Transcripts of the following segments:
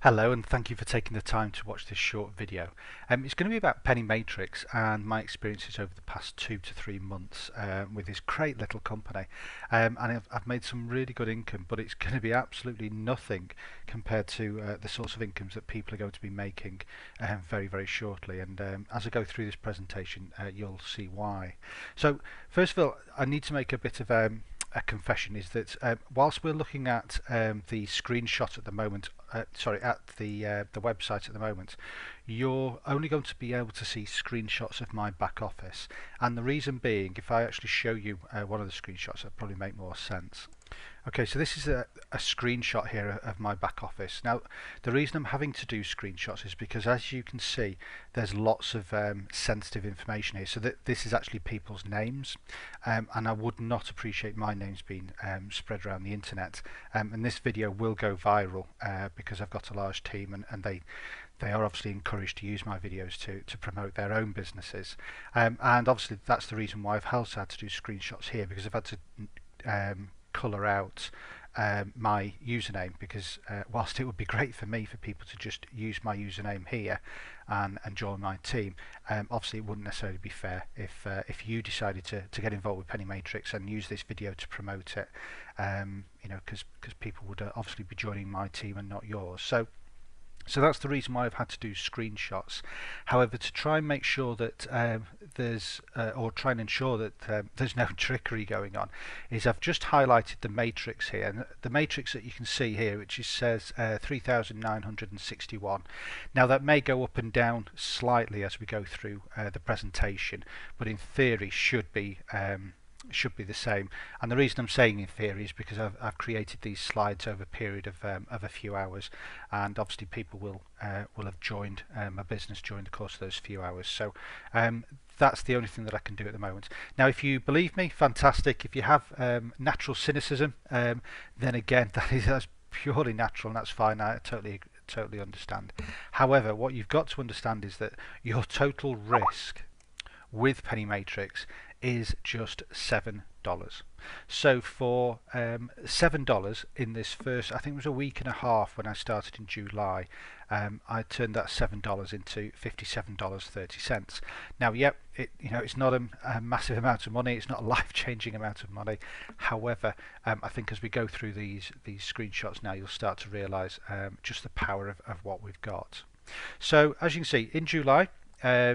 Hello, and thank you for taking the time to watch this short video. It's going to be about Penny Matrix and my experiences over the past 2 to 3 months with this great little company. And I've made some really good income, but it's going to be absolutely nothing compared to the sorts of incomes that people are going to be making very, very shortly. And as I go through this presentation, you'll see why. So, first of all, I need to make a bit of a confession is that whilst we're looking at the screenshot at the moment, at the website at the moment, you're only going to be able to see screenshots of my back office, and the reason being, if I actually show you one of the screenshots, that'll probably make more sense. Okay, so this is a screenshot here of my back office. Now, the reason I'm having to do screenshots is because, as you can see, there's lots of sensitive information here. So that this is actually people's names, and I would not appreciate my names being spread around the internet. And this video will go viral because I've got a large team, and they are obviously encouraged to use my videos to promote their own businesses. And obviously that's the reason why I've also had to do screenshots here, because I've had to colour out my username, because whilst it would be great for me for people to just use my username here and join my team, obviously it wouldn't necessarily be fair if you decided to get involved with Penny Matrix and use this video to promote it, because people would obviously be joining my team and not yours. So that's the reason why I've had to do screenshots. However, to try and make sure that try and ensure that there's no trickery going on, is I've just highlighted the matrix here, and the matrix that you can see here, which says 3,961. Now that may go up and down slightly as we go through the presentation, but in theory should be the same. And the reason I'm saying in theory is because I've created these slides over a period of a few hours, and obviously people will have joined my business during the course of those few hours. So that's the only thing that I can do at the moment. Now, if you believe me, fantastic. If you have natural cynicism, then again, that's purely natural, and that's fine. I totally understand. However, what you've got to understand is that your total risk with Penny Matrix is just $7. So for $7 in this first, I think it was a week and a half when I started in July, I turned that $7 into $57.30. Now, yep, it's not a massive amount of money. It's not a life-changing amount of money. However, I think as we go through these screenshots now, you'll start to realise just the power of what we've got. So as you can see, in July, I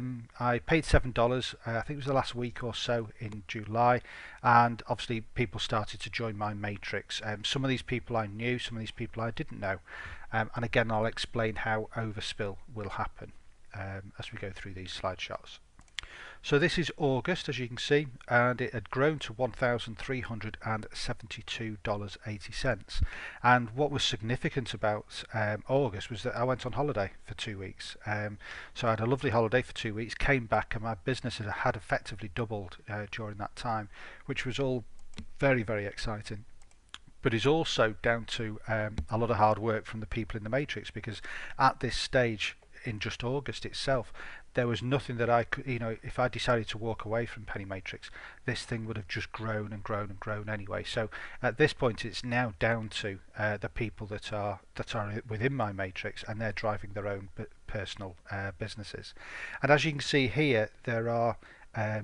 paid $7. I think it was the last week or so in July, and obviously people started to join my matrix. Some of these people I knew, some of these people I didn't know, and again I'll explain how overspill will happen as we go through these slideshots. So this is August, as you can see, and it had grown to $1,372.80. And what was significant about August was that I went on holiday for 2 weeks. So I had a lovely holiday for 2 weeks, came back, and my business had effectively doubled during that time, which was all very, very exciting. But is also down to a lot of hard work from the people in the matrix, because at this stage in just August itself, there was nothing that I could, if I decided to walk away from Penny Matrix, this thing would have just grown and grown and grown anyway. So at this point, it's now down to the people that are within my matrix, and they're driving their own personal businesses. And as you can see here, there are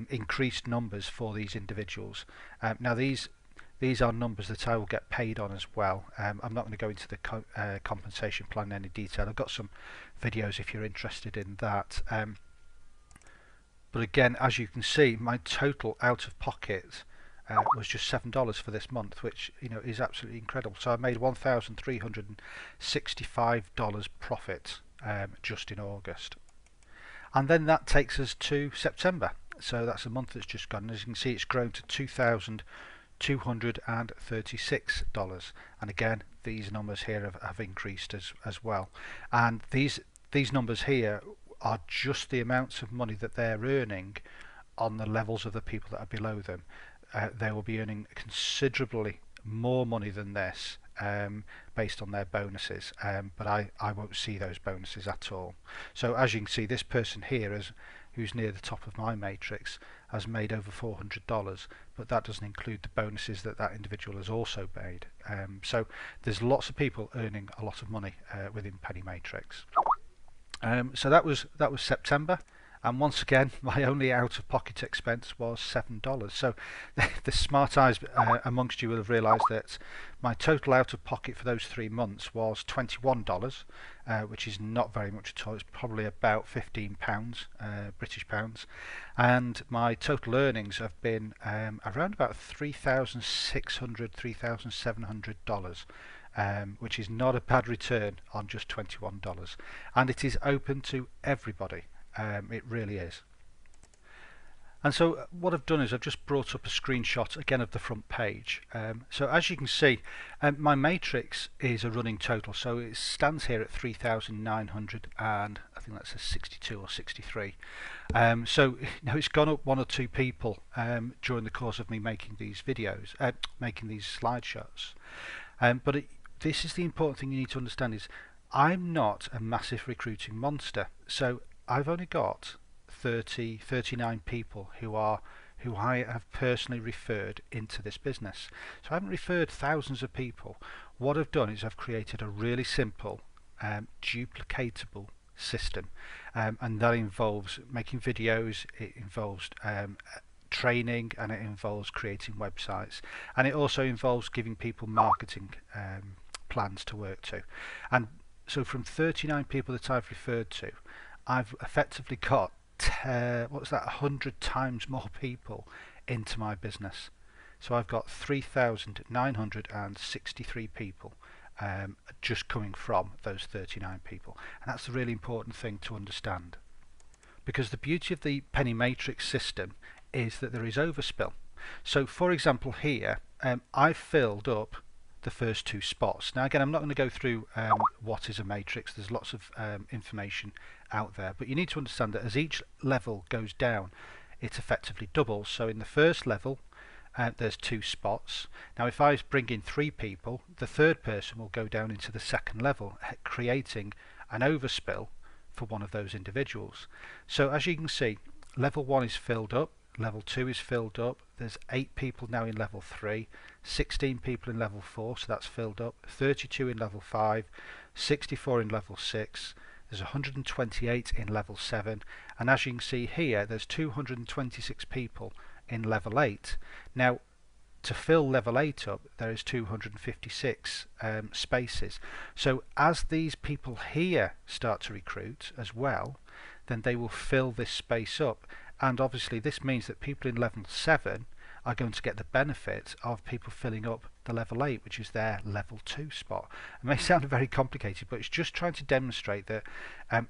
increased numbers for these individuals. Now these are numbers that I will get paid on as well. I'm not going to go into the compensation plan in any detail. I've got some videos if you're interested in that. But again, as you can see, my total out of pocket was just $7 for this month, which is absolutely incredible. So I made $1,365 profit just in August. And then that takes us to September. So that's a month that's just gone. As you can see, it's grown to $2,236, and again these numbers here have increased as well. And these numbers here are just the amounts of money that they're earning on the levels of the people that are below them. They will be earning considerably more money than this based on their bonuses, but I won't see those bonuses at all. So as you can see, this person here who's near the top of my matrix, has made over $400, but that doesn't include the bonuses that that individual has also made. So there's lots of people earning a lot of money within Penny Matrix. So that was September, and once again my only out-of-pocket expense was $7. So the smart eyes amongst you will have realised that my total out-of-pocket for those 3 months was $21, which is not very much at all. It's probably about £15 British pounds, and my total earnings have been around about $3,600 $3,700, which is not a bad return on just $21, and it is open to everybody. It really is. And so what I've done is I've just brought up a screenshot again of the front page. So as you can see, my matrix is a running total, so it stands here at 3,900 and I think that's a 62 or 63. So it's gone up 1 or 2 people during the course of me making these videos, making these slideshows. But this is the important thing you need to understand, is I'm not a massive recruiting monster. So I've only got 39 people who I have personally referred into this business. So I haven't referred thousands of people. What I've done is I've created a really simple duplicatable system, and that involves making videos, it involves training, and it involves creating websites, and it also involves giving people marketing plans to work to. And so from 39 people that I've referred to, I've effectively got 100 times more people into my business. So I've got 3,963 people just coming from those 39 people, and that's a really important thing to understand, because the beauty of the Penny Matrix system is that there is overspill. So for example here, I've filled up the first 2 spots. Now again, I'm not going to go through what is a matrix. There's lots of information out there, but you need to understand that as each level goes down, it effectively doubles. So in the first level there's 2 spots. Now if I bring in 3 people, the third person will go down into the second level, creating an overspill for one of those individuals. So as you can see, level 1 is filled up, level 2 is filled up, there's 8 people now in level 3, 16 people in level 4, so that's filled up, 32 in level 5, 64 in level 6, there's 128 in level 7, and as you can see here, there's 226 people in level 8. Now to fill level 8 up, there is 256 spaces. So as these people here start to recruit as well, then they will fill this space up, and obviously this means that people in level 7 are going to get the benefit of people filling up the level 8, which is their level 2 spot. It may sound very complicated, but it's just trying to demonstrate that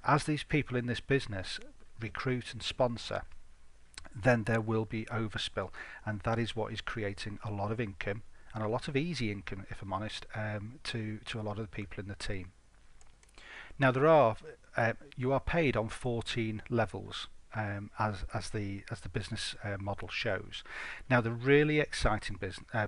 as these people in this business recruit and sponsor, then there will be overspill, and that is what is creating a lot of income, and a lot of easy income, if I'm honest, to a lot of the people in the team. Now you are paid on 14 levels, as the business model shows. Now the really exciting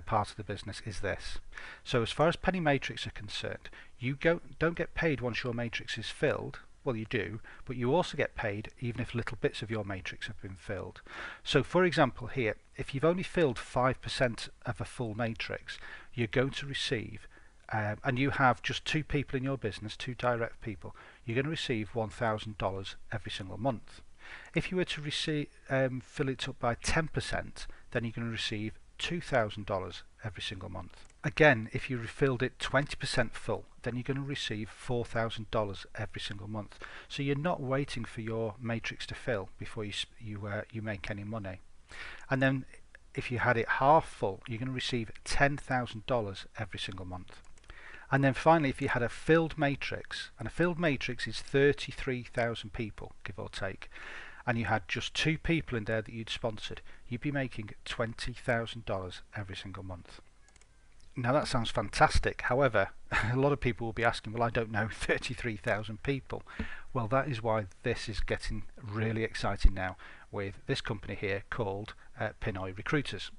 part of the business is this. So as far as Penny Matrix are concerned, you don't get paid once your matrix is filled. Well, you do, but you also get paid even if little bits of your matrix have been filled. So for example here, if you've only filled 5% of a full matrix, you're going to receive, and you have just 2 people in your business, 2 direct people, you're going to receive $1,000 every single month. If you were to receive, fill it up by 10%, then you're going to receive $2,000 every single month. Again, if you refilled it 20% full, then you're going to receive $4,000 every single month. So you're not waiting for your matrix to fill before you make any money. And then if you had it half full, you're going to receive $10,000 every single month. And then finally, if you had a filled matrix, and a filled matrix is 33,000 people, give or take, and you had just 2 people in there that you'd sponsored, you'd be making $20,000 every single month. Now that sounds fantastic. However, a lot of people will be asking, well, I don't know 33,000 people. Well, that is why this is getting really exciting now with this company here called Pinoy Recruiters.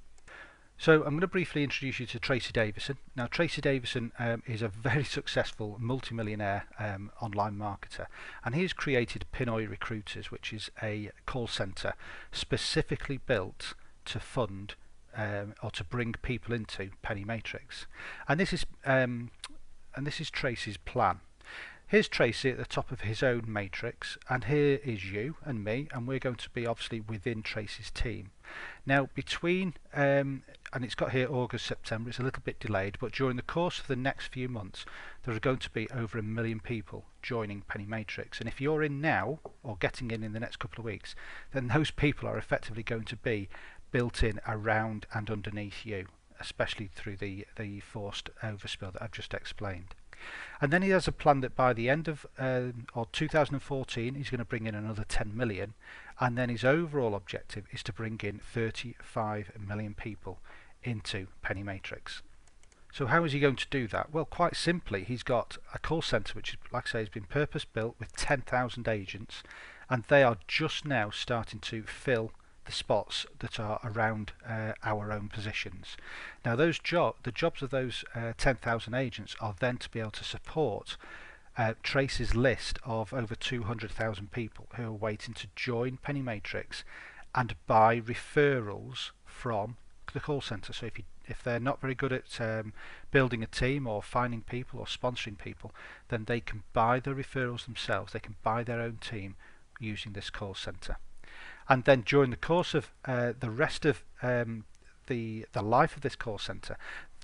So I'm going to briefly introduce you to Tracy Davison. Now Tracy Davison is a very successful multimillionaire online marketer, and he's created Pinoy Recruiters, which is a call centre specifically built to fund or to bring people into Penny Matrix. And this is Tracy's plan. Here's Tracy at the top of his own matrix, and here is you and me, and we're going to be obviously within Tracy's team. Now between, and it's got here August, September, it's a little bit delayed, but during the course of the next few months there are going to be over 1 million people joining Penny Matrix, and if you're in now or getting in the next couple of weeks, then those people are effectively going to be built in around and underneath you, especially through the forced overspill that I've just explained. And then he has a plan that by the end of 2014 he's going to bring in another 10 million, and then his overall objective is to bring in 35 million people into Penny Matrix. So how is he going to do that? Well, quite simply, he's got a call centre which, like I say, has been purpose built with 10,000 agents, and they are just now starting to fill the spots that are around our own positions. Now the jobs of those 10,000 agents are then to be able to support Tracy's list of over 200,000 people who are waiting to join Penny Matrix and buy referrals from the call centre. So if they're not very good at building a team or finding people or sponsoring people, then they can buy the referrals themselves. They can buy their own team using this call centre. And then during the course of the rest of the life of this call centre,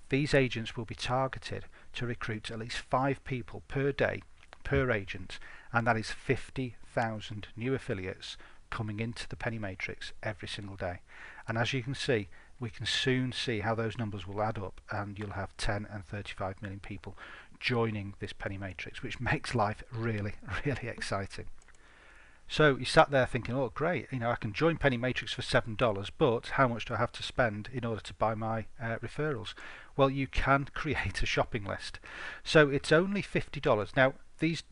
these agents will be targeted to recruit at least 5 people per day per agent, and that is 50,000 new affiliates coming into the Penny Matrix every single day. And as you can see, we can soon see how those numbers will add up, and you'll have 10 and 35 million people joining this Penny Matrix, which makes life really, really exciting. So you sat there thinking, oh great, I can join Penny Matrix for $7, but how much do I have to spend in order to buy my referrals? Well, you can create a shopping list. So it's only $50. Now these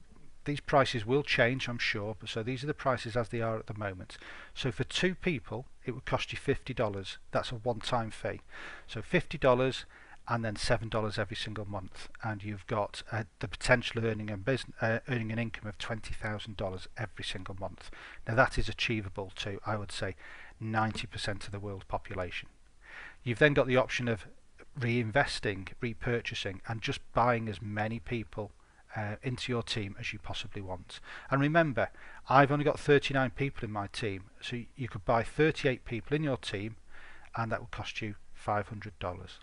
prices will change, I'm sure, but so these are the prices as they are at the moment. So for 2 people it would cost you $50. That's a one-time fee. So $50 and then $7 every single month, and you've got the potential of earning an income of $20,000 every single month. Now that is achievable to, I would say, 90% of the world population. You've then got the option of reinvesting, repurchasing, and just buying as many people into your team as you possibly want. And remember, I've only got 39 people in my team, so you could buy 38 people in your team, and that would cost you $500.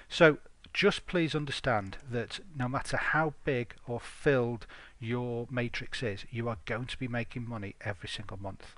So just please understand that no matter how big or filled your matrix is, you are going to be making money every single month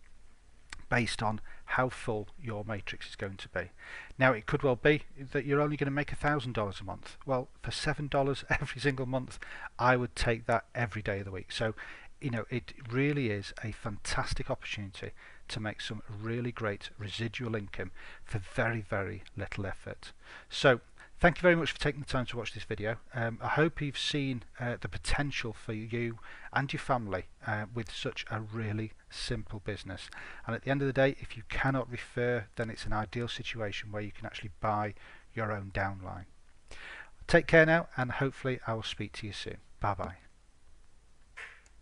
based on how full your matrix is going to be. Now it could well be that you're only going to make $1,000 a month. Well, for $7 every single month, I would take that every day of the week. So it really is a fantastic opportunity to make some really great residual income for very, very little effort. So thank you very much for taking the time to watch this video. I hope you've seen the potential for you and your family with such a really simple business. And at the end of the day, if you cannot refer, then it's an ideal situation where you can actually buy your own downline. Take care now, and hopefully I will speak to you soon. Bye bye.